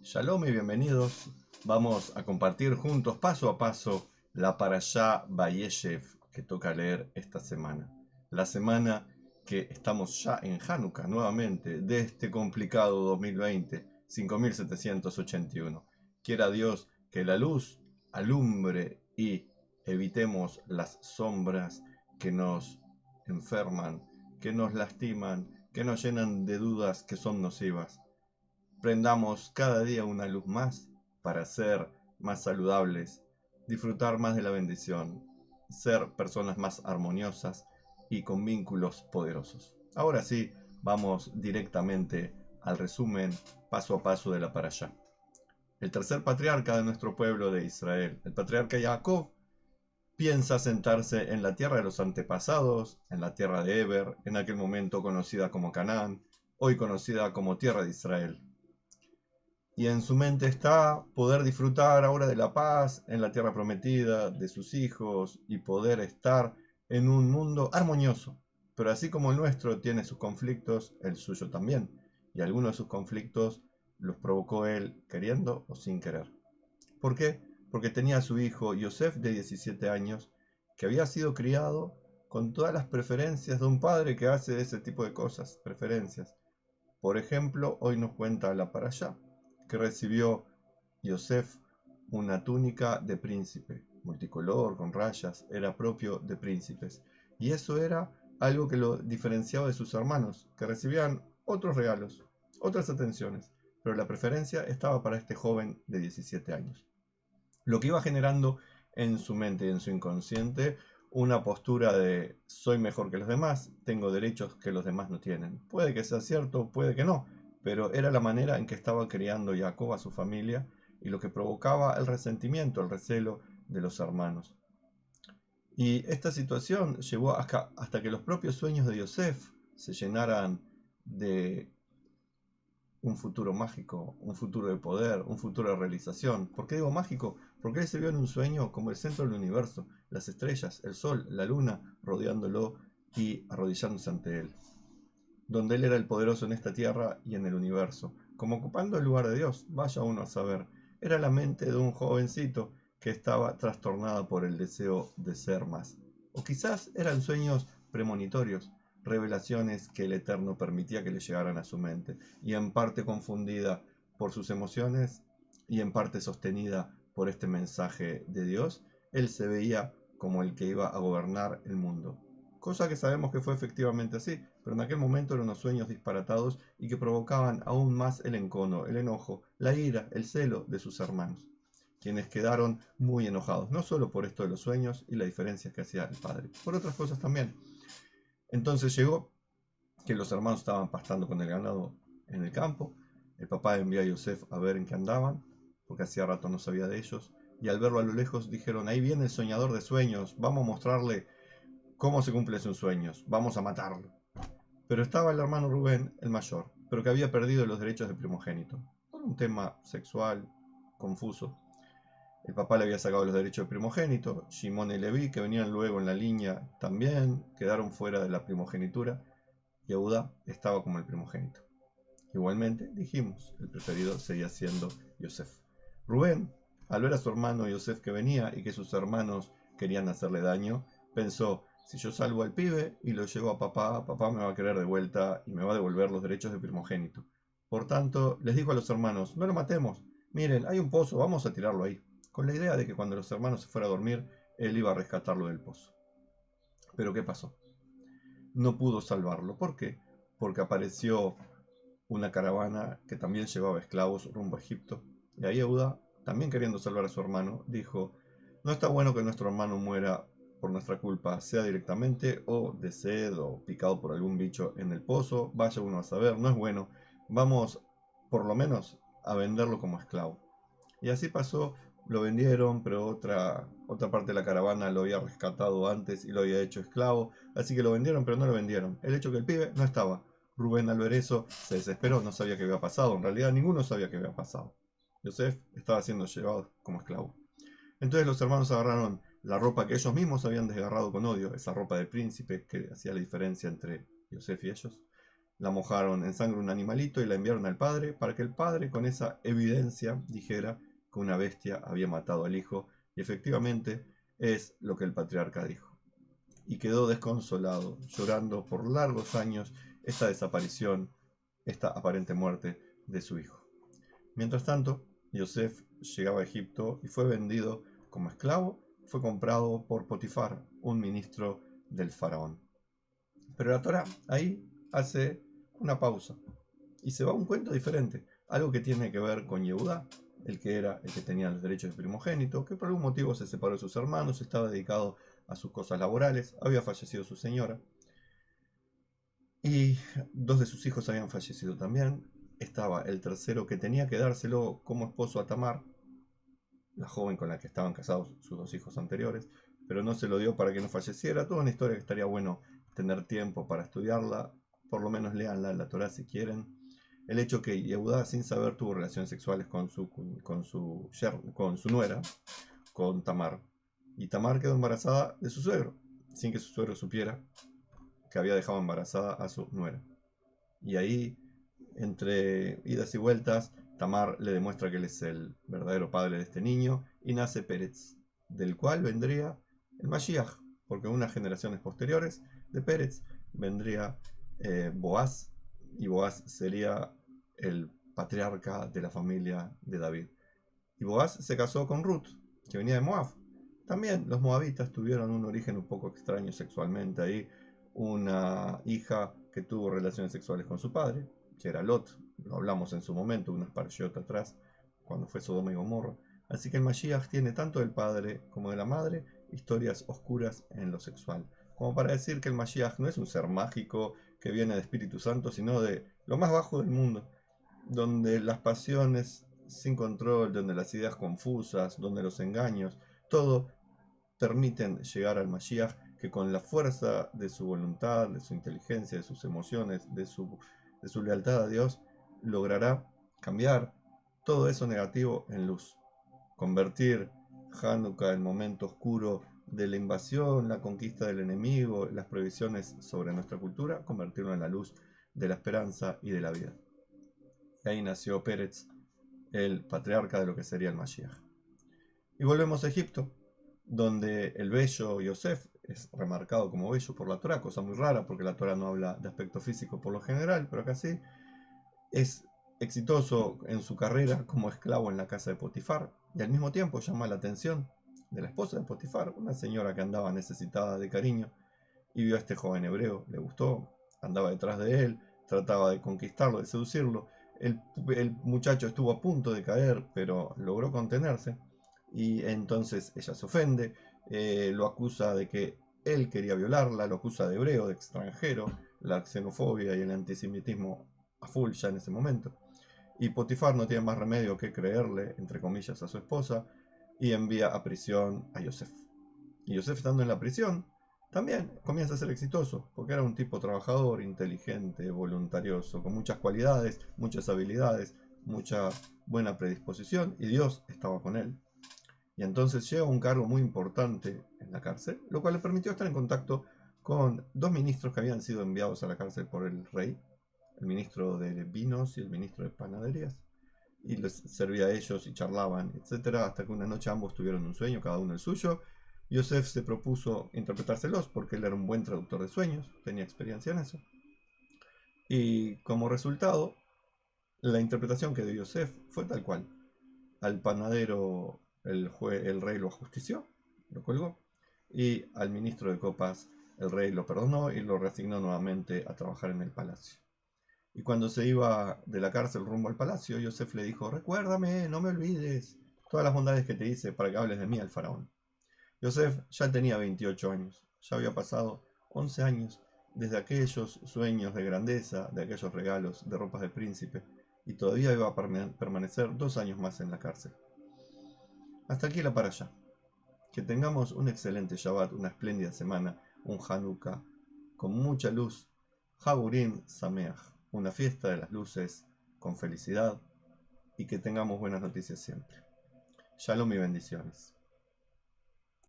Shalom y bienvenidos. Vamos a compartir juntos, paso a paso, la Parashá Vayeshev que toca leer esta semana. La semana que estamos ya en Hanukkah nuevamente de este complicado 2020, 5781. Quiera Dios que la luz alumbre y evitemos las sombras que nos enferman, que nos lastiman, que nos llenan de dudas que son nocivas. Prendamos cada día una luz más para ser más saludables, disfrutar más de la bendición, ser personas más armoniosas y con vínculos poderosos. Ahora sí, vamos directamente al resumen paso a paso de la Parashá. El tercer patriarca de nuestro pueblo de Israel, el patriarca Jacob, piensa sentarse en la tierra de los antepasados, en la tierra de Eber, en aquel momento conocida como Canaán, hoy conocida como tierra de Israel. Y en su mente está poder disfrutar ahora de la paz en la tierra prometida, de sus hijos y poder estar en un mundo armonioso. Pero así como el nuestro tiene sus conflictos, el suyo también. Y algunos de sus conflictos los provocó él queriendo o sin querer. ¿Por qué? Porque tenía a su hijo Yosef de 17 años, que había sido criado con todas las preferencias de un padre que hace ese tipo de cosas, preferencias. Por ejemplo, hoy nos cuenta la Parashá que recibió Yosef una túnica de príncipe, multicolor, con rayas, era propio de príncipes. Y eso era algo que lo diferenciaba de sus hermanos, que recibían otros regalos, otras atenciones, pero la preferencia estaba para este joven de 17 años. Lo que iba generando en su mente y en su inconsciente una postura de soy mejor que los demás, tengo derechos que los demás no tienen. Puede que sea cierto, puede que no, pero era la manera en que estaba criando Jacob a su familia y lo que provocaba el resentimiento, el recelo de los hermanos. Y esta situación llevó hasta que los propios sueños de Yosef se llenaran de un futuro mágico, un futuro de poder, un futuro de realización. ¿Por qué digo mágico? Porque él se vio en un sueño como el centro del universo, las estrellas, el sol, la luna rodeándolo y arrodillándose ante él, donde él era el poderoso en esta tierra y en el universo, como ocupando el lugar de Dios, vaya uno a saber. Era la mente de un jovencito que estaba trastornada por el deseo de ser más. O quizás eran sueños premonitorios, revelaciones que el Eterno permitía que le llegaran a su mente, y en parte confundida por sus emociones y en parte sostenida por este mensaje de Dios, él se veía como el que iba a gobernar el mundo. Cosa que sabemos que fue efectivamente así, pero en aquel momento eran unos sueños disparatados y que provocaban aún más el encono, el enojo, la ira, el celo de sus hermanos, quienes quedaron muy enojados, no solo por esto de los sueños y las diferencias que hacía el padre, por otras cosas también. Entonces llegó que los hermanos estaban pastando con el ganado en el campo, el papá envió a Yosef a ver en qué andaban, porque hacía rato no sabía de ellos, y al verlo a lo lejos dijeron, ahí viene el soñador de sueños, vamos a mostrarle cómo se cumplen sus sueños, vamos a matarlo. Pero estaba el hermano Rubén, el mayor, pero que había perdido los derechos de primogénito, por un tema sexual confuso. El papá le había sacado los derechos de primogénito, Shimón y Leví, que venían luego en la línea, también quedaron fuera de la primogenitura, y Eudá estaba como el primogénito. Igualmente, dijimos, el preferido seguía siendo Yosef. Rubén, al ver a su hermano Yosef que venía y que sus hermanos querían hacerle daño, pensó, si yo salvo al pibe y lo llevo a papá, papá me va a querer de vuelta y me va a devolver los derechos de primogénito. Por tanto, les dijo a los hermanos, no lo matemos, miren, hay un pozo, vamos a tirarlo ahí, con la idea de que cuando los hermanos se fueran a dormir, él iba a rescatarlo del pozo. Pero ¿qué pasó? No pudo salvarlo. ¿Por qué? Porque apareció una caravana que también llevaba esclavos rumbo a Egipto. Y ahí Eudá, también queriendo salvar a su hermano, dijo, no está bueno que nuestro hermano muera por nuestra culpa, sea directamente o de sed o picado por algún bicho en el pozo, vaya uno a saber, no es bueno, vamos por lo menos a venderlo como esclavo. Y así pasó, lo vendieron, pero otra parte de la caravana lo había rescatado antes y lo había hecho esclavo, así que lo vendieron, pero no lo vendieron. El hecho que el pibe no estaba. Rubén al ver eso se desesperó, no sabía qué había pasado, en realidad ninguno sabía qué había pasado. Yosef estaba siendo llevado como esclavo. Entonces los hermanos agarraron la ropa que ellos mismos habían desgarrado con odio, esa ropa de príncipe que hacía la diferencia entre Yosef y ellos, la mojaron en sangre un animalito y la enviaron al padre para que el padre con esa evidencia dijera que una bestia había matado al hijo, y efectivamente es lo que el patriarca dijo. Y quedó desconsolado, llorando por largos años esta desaparición, esta aparente muerte de su hijo. Mientras tanto, Yosef llegaba a Egipto y fue vendido como esclavo, fue comprado por Potifar, un ministro del faraón. Pero la Torá ahí hace una pausa y se va a un cuento diferente, algo que tiene que ver con Yehudá, el que tenía los derechos de primogénito, que por algún motivo se separó de sus hermanos, estaba dedicado a sus cosas laborales, había fallecido su señora y dos de sus hijos habían fallecido también. Estaba el tercero que tenía que dárselo como esposo a Tamar, la joven con la que estaban casados sus dos hijos anteriores, pero no se lo dio para que no falleciera. Toda una historia que estaría bueno tener tiempo para estudiarla, por lo menos léanla en la Torá si quieren. El hecho que Yehudá sin saber tuvo relaciones sexuales con su nuera, con Tamar, y Tamar quedó embarazada de su suegro, sin que su suegro supiera que había dejado embarazada a su nuera. Y ahí, entre idas y vueltas, Tamar le demuestra que él es el verdadero padre de este niño y nace Pérez, del cual vendría el Mashiach, porque unas generaciones posteriores de Pérez vendría Boaz, y Boaz sería el patriarca de la familia de David. Y Boaz se casó con Ruth, que venía de Moab. También los moabitas tuvieron un origen un poco extraño sexualmente. Ahí una hija que tuvo relaciones sexuales con su padre, que era Lot. Lo hablamos en su momento, unas parshot atrás, cuando fue Sodoma y Gomorra. Así que el Mashiach tiene tanto del padre como de la madre historias oscuras en lo sexual. Como para decir que el Mashiach no es un ser mágico que viene de Espíritu Santo, sino de lo más bajo del mundo, donde las pasiones sin control, donde las ideas confusas, donde los engaños, todo permiten llegar al Mashiach, que con la fuerza de su voluntad, de su inteligencia, de sus emociones, de su lealtad a Dios, logrará cambiar todo eso negativo en luz. Convertir Hanukkah, el momento oscuro de la invasión, la conquista del enemigo, las prohibiciones sobre nuestra cultura, convertirlo en la luz de la esperanza y de la vida. Y ahí nació Pérez, el patriarca de lo que sería el Mashiach. Y volvemos a Egipto, donde el bello Yosef es remarcado como bello por la Torah, cosa muy rara porque la Torah no habla de aspecto físico por lo general, pero acá sí. Es exitoso en su carrera como esclavo en la casa de Potifar y al mismo tiempo llama la atención de la esposa de Potifar, una señora que andaba necesitada de cariño, y vio a este joven hebreo, le gustó, andaba detrás de él, trataba de conquistarlo, de seducirlo. El muchacho estuvo a punto de caer, pero logró contenerse, y entonces ella se ofende, lo acusa de que él quería violarla, lo acusa de hebreo, de extranjero, la xenofobia y el antisemitismo a full ya en ese momento. Y Potifar no tiene más remedio que creerle, entre comillas, a su esposa, y envía a prisión a Yosef. Y Yosef, estando en la prisión, también comienza a ser exitoso, porque era un tipo trabajador, inteligente, voluntarioso, con muchas cualidades, muchas habilidades, mucha buena predisposición, y Dios estaba con él. Y entonces llega a un cargo muy importante en la cárcel, lo cual le permitió estar en contacto con dos ministros que habían sido enviados a la cárcel por el rey, el ministro de vinos y el ministro de panaderías, y les servía a ellos y charlaban, etcétera, hasta que una noche ambos tuvieron un sueño, cada uno el suyo. Yosef se propuso interpretárselos porque él era un buen traductor de sueños, tenía experiencia en eso. Y como resultado, la interpretación que dio Yosef fue tal cual. Al panadero el rey lo ajustició, lo colgó, y al ministro de copas el rey lo perdonó y lo reasignó nuevamente a trabajar en el palacio. Y cuando se iba de la cárcel rumbo al palacio, Yosef le dijo: recuérdame, no me olvides todas las bondades que te hice para que hables de mí al faraón. Yosef ya tenía 28 años, ya había pasado 11 años desde aquellos sueños de grandeza, de aquellos regalos de ropas de príncipe, y todavía iba a permanecer 2 años más en la cárcel. Hasta aquí la para allá. Que tengamos un excelente Shabbat, una espléndida semana, un Hanukkah con mucha luz, Hagurim Sameach, una fiesta de las luces con felicidad, y que tengamos buenas noticias siempre. Shalom y bendiciones.